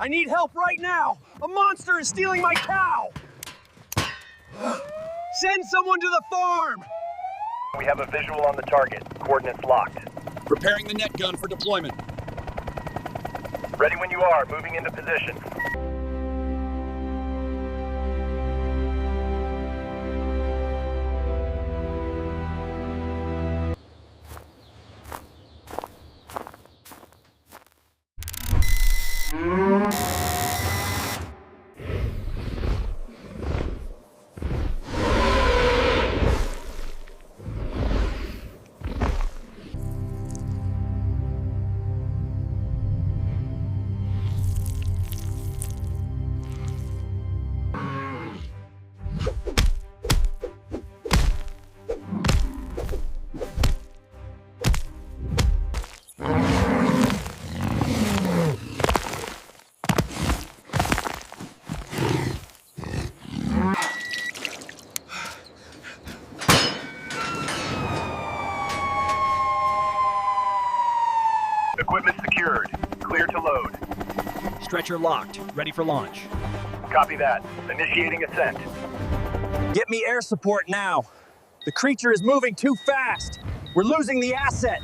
I need help right now! A monster is stealing my cow! Send someone to the farm! We have a visual on the target. Coordinates locked. Preparing the net gun for deployment. Ready when you are. Moving into position. Equipment secured. Clear to load. Stretcher locked. Ready for launch. Copy that. Initiating ascent. Get me air support now. The creature is moving too fast. We're losing the asset.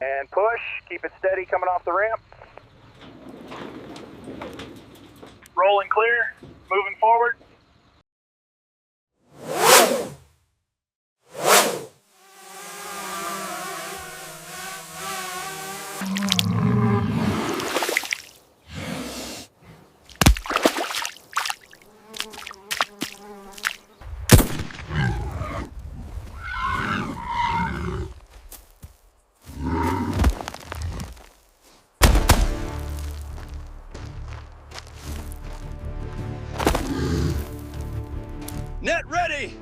And push. Keep it steady coming off the ramp. Rolling clear. Moving forward. Net ready!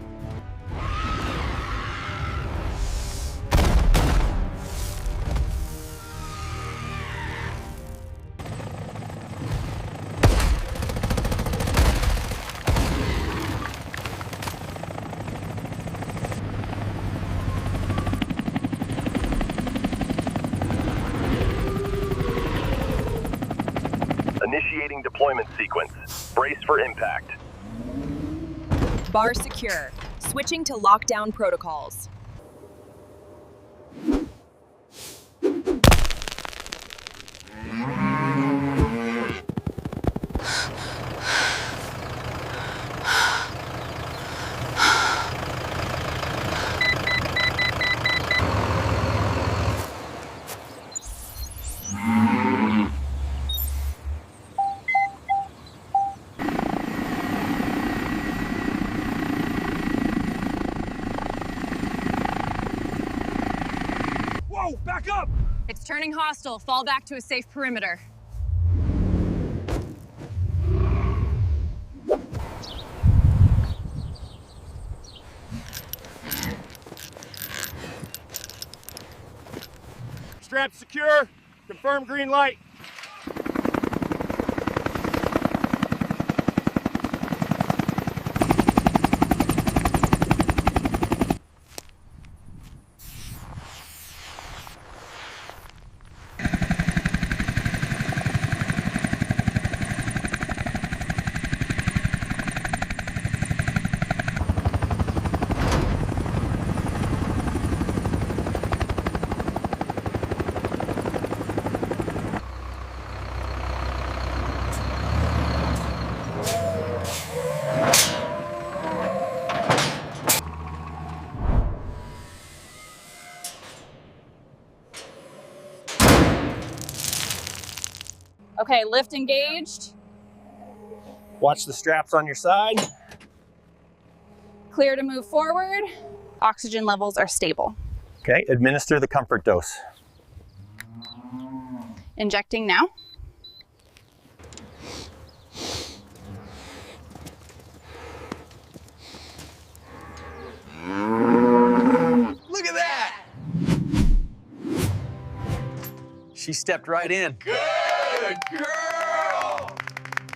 Initiating deployment sequence. Brace for impact. Bar secure. Switching to lockdown protocols. Whoa, back up! It's turning hostile. Fall back to a safe perimeter. Strap secure. Confirm green light. Okay, lift engaged. Watch the straps on your side. Clear to move forward. Oxygen levels are stable. Okay, administer the comfort dose. Injecting now. Look at that! She stepped right in. Good girl!